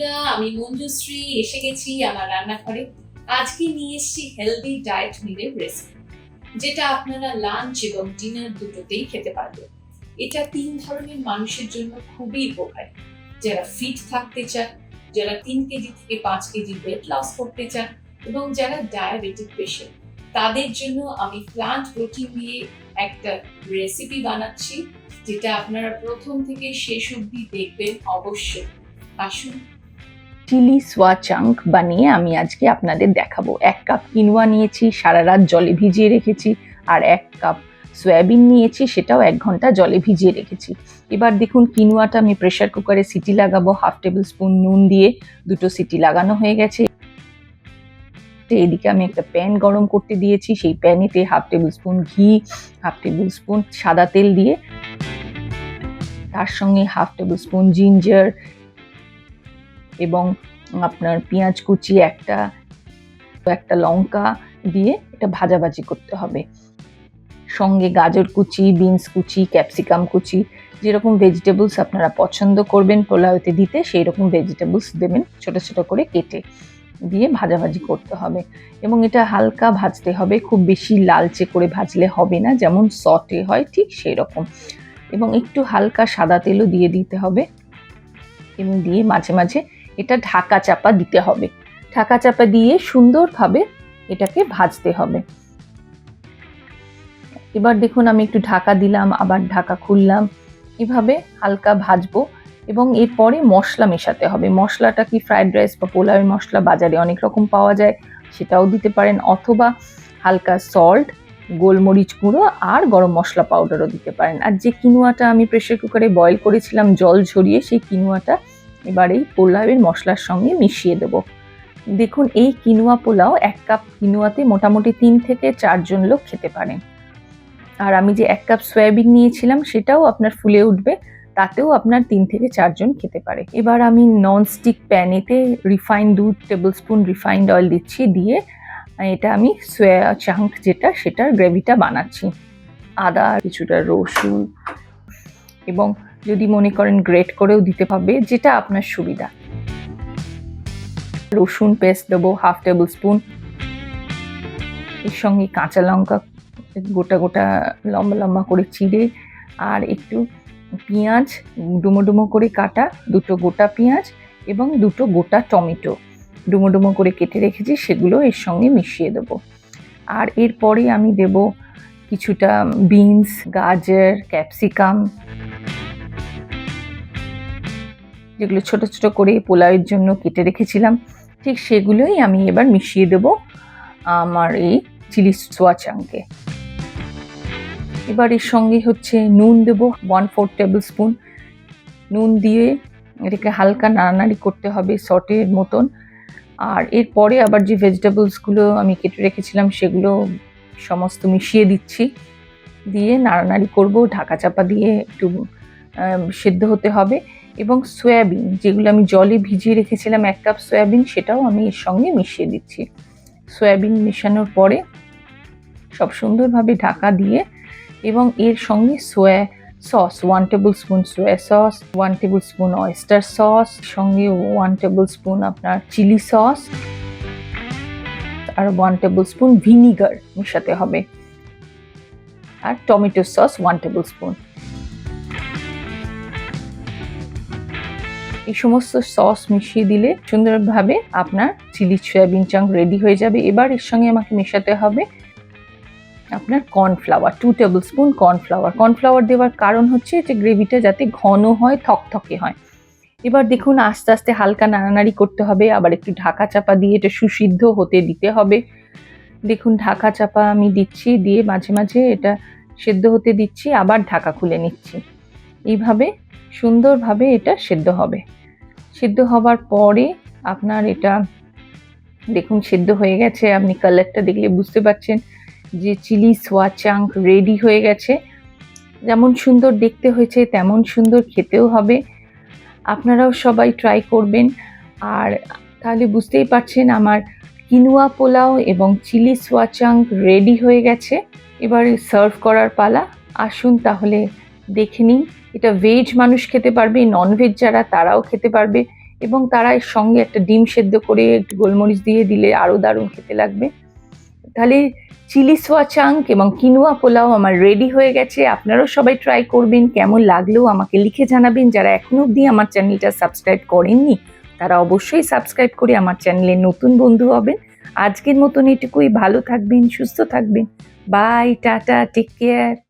বন্ধুরা, আমি মঞ্জুশ্রী এসে গেছি আমার রান্নাঘরে। আজকে নিয়ে এসেছি হেলদি ডায়েট মিলের রেসিপি, যেটা আপনারা লাঞ্চ এবং ডিনার দুটোতেই খেতে পারবেন। এটা 3 ধরনের মানুষের জন্য খুবই উপকারী। যারা ফিট থাকতে চান, যারা 3 কেজি থেকে 5 কেজি ওয়েট লস করতে চান এবং যারা ডায়াবেটিক পেশেন্ট, তাদের জন্য আমি প্লান্ট প্রোটিন দিয়ে একটা রেসিপি বানাচ্ছি, যেটা আপনারা প্রথম থেকে শেষ অবধি দেখবেন অবশ্যই। আসুন। চিলি সোয়া চাঙ্ক বানিয়ে আমি আজকে আপনাদের দেখাবো। 1 কাপ কিনোয়া নিয়েছি, সারা রাত জলে ভিজিয়ে রেখেছি, আর 1 কাপ সয়াবিন নিয়েছি, সেটাও 1 ঘন্টা জলে ভিজিয়ে রেখেছি। এবার দেখুন, কিনোয়াটা আমি প্রেসার কুকারে সিটি লাগাবো। 1/2 টেবিল স্পুন নুন দিয়ে 2টো সিটি লাগানো হয়ে গেছে। এদিকে আমি একটা প্যান গরম করতে দিয়েছি, সেই প্যানেতে 1/2 টেবিল স্পুন ঘি, 1/2 টেবিল স্পুন সাদা তেল দিয়ে তার সঙ্গে 1/2 টেবিল স্পুন জিঞ্জার এবং আপনার পেঁয়াজ কুচি একটা লঙ্কা দিয়ে এটা ভাজাভাজি করতে হবে। সঙ্গে গাজর কুচি, বিনস কুচি, ক্যাপসিকাম কুচি, যেরকম ভেজিটেবলস আপনারা পছন্দ করবেন পোলাওতে দিতে, সেই রকম ভেজিটেবলস দেবেন ছোট ছোট করে কেটে, দিয়ে ভাজাভাজি করতে হবে। এবং এটা হালকা ভাজতে হবে, খুব বেশি লালচে করে ভাজলে হবে না, যেমন সটে হয় ঠিক সেই রকম। এবং একটু হালকা সাদা তেলও দিয়ে দিতে হবে, এবং দিয়ে মাঝে মাঝে এটা ঢাকা চাপা দিতে হবে। ঢাকা চাপা দিয়ে সুন্দরভাবে এটাকে ভাজতে হবে। এবার দেখুন, আমি একটু ঢাকা দিলাম, আবার ঢাকা খুললাম, এভাবে হালকা ভাজবো। এবং এরপরে মশলা মেশাতে হবে। মশলাটা কি, ফ্রাইড রাইস বা পোলাওয়ের মশলা বাজারে অনেক রকম পাওয়া যায়, সেটাও দিতে পারেন, অথবা হালকা সল্ট, গোলমরিচ গুঁড়ো আর গরম মশলা পাউডারও দিতে পারেন। আর যে কিনোয়াটা আমি প্রেসার কুকারে বয়েল করেছিলাম জল ঝরিয়ে, সেই কিনোয়াটা এবার এই পোলাওয়ের মশলার সঙ্গে মিশিয়ে দেব। দেখুন, এই কিনোয়া পোলাও 1 কাপ কিনোয়াতে মোটামুটি 3 থেকে 4 জন লোক খেতে পারেন। আর আমি যে 1 কাপ সয়াবিন নিয়েছিলাম, সেটাও আপনার ফুলে উঠবে, তাতেও আপনার 3 থেকে 4 জন খেতে পারে। এবার আমি ননস্টিক প্যানেতে refined 2 tablespoon refined oil দিচ্ছি, দিয়ে এটা আমি সোয়া চাঙ্ক সেটার গ্রেভিটা বানাচ্ছি। আদা, কিছুটা রসুন, এবং যদি মনে করেন গ্রেট করেও দিতে হবে, যেটা আপনার সুবিধা। রসুন পেস্ট দেবো 1/2 টেবিল স্পুন। এর সঙ্গে কাঁচা লঙ্কা গোটা গোটা লম্বা লম্বা করে চিড়ে, আর একটু পেঁয়াজ ডুমো ডুমো করে কাটা, 2টো গোটা পেঁয়াজ এবং 2টো গোটা টমেটো ডুমো ডুমো করে কেটে রেখেছি, সেগুলো এর সঙ্গে মিশিয়ে দেবো। আর এরপরে আমি দেব কিছুটা বিনস, গাজর, ক্যাপসিকাম, যেগুলো ছোট ছোট করে পোলাওয়ের জন্য কেটে রেখেছিলাম, ঠিক সেগুলোই আমি এবার মিশিয়ে দেব আমার এই চিলি সোয়া চাঙ্কে। এবার এর সঙ্গে হচ্ছে নুন দেব 1/4 টেবিল স্পুন। নুন দিয়ে এটাকে হালকা নাড়ানাড়ি করতে হবে সটের মতন। আর এরপরে আবার যে ভেজিটেবলসগুলো আমি কেটে রেখেছিলাম, সেগুলো সমস্ত মিশিয়ে দিচ্ছি, দিয়ে নাড়ানাড়ি করব, ঢাকা চাপা দিয়ে একটু সেদ্ধ হতে হবে। এবং সয়াবিন, যেগুলো আমি জলে ভিজিয়ে রেখেছিলাম 1 কাপ সয়াবিন, সেটাও আমি এর সঙ্গে মিশিয়ে দিচ্ছি। সয়াবিন মেশানোর পরে সব সুন্দরভাবে ঢাকা দিয়ে, এবং এর সঙ্গে সোয়া সস 1 টেবিল স্পুন সোয়া sauce, 1 table spoon oyster sauce, সঙ্গে 1 টেবিল স্পুন আপনার চিলি সস, আর 1 টেবিল স্পুন ভিনিগার মেশাতে হবে, আর টমেটো সস 1 টেবিল স্পুন। এই সমস্ত সস মিশিয়ে দিলে সুন্দরভাবে আপনার চিলি সয়াবিন চাঙ্ক রেডি হয়ে যাবে। এবার এর সঙ্গে আমাকে মেশাতে হবে আপনার cornflour, 2 table spoon cornflour. Cornflour দেওয়ার কারণ হচ্ছে যে গ্রেভিটা যাতে ঘন হয়, থকথকে হয়। এবার দেখুন, আস্তে আস্তে হালকা নাড়ানাড়ি করতে হবে, আবার একটু ঢাকা চাপা দিয়ে এটা সুসিদ্ধ হতে দিতে হবে। দেখুন, ঢাকা চাপা আমি দিচ্ছি, দিয়ে মাঝে মাঝে এটা সেদ্ধ হতে দিচ্ছি, আবার ঢাকা খুলে নিচ্ছি। এইভাবে সুন্দরভাবে এটা সেদ্ধ হবে। সেদ্ধ হবার পরে আপনার এটা দেখুন সেদ্ধ হয়ে গেছে, আপনি কালারটা দেখলে বুঝতে পারছেন যে চিলি সোয়া চাঙ্ক রেডি হয়ে গেছে। যেমন সুন্দর দেখতে হয়েছে, তেমন সুন্দর খেতেও হবে। আপনারাও সবাই ট্রাই করবেন। আর তাহলে বুঝতেই পারছেন আমার কিনোয়া পোলাও এবং চিলি সোয়া চাঙ্ক রেডি হয়ে গেছে। এবার সার্ভ করার পালা। আসুন তাহলে দেখে নিন। এটা ভেজ মানুষ খেতে পারবে, ননভেজ যারা তারাও খেতে পারবে। এবং তারা এর সঙ্গে একটা ডিম সেদ্ধ করে একটু গোলমরিচ দিয়ে দিলে আরও দারুণ খেতে লাগবে। তাহলে চিলি সোয়া চাঙ্ক এবং কিনুয়া পোলাও আমার রেডি হয়ে গেছে। আপনারাও সবাই ট্রাই করবেন, কেমন লাগলেও আমাকে লিখে জানাবেন। যারা এখনো অবধি আমার চ্যানেলটা সাবস্ক্রাইব করেননি তারা অবশ্যই সাবস্ক্রাইব করে আমার চ্যানেলের নতুন বন্ধু হবেন। আজকের মতন এটুকুই, ভালো থাকবেন, সুস্থ থাকবেন। Bye, tata, take care.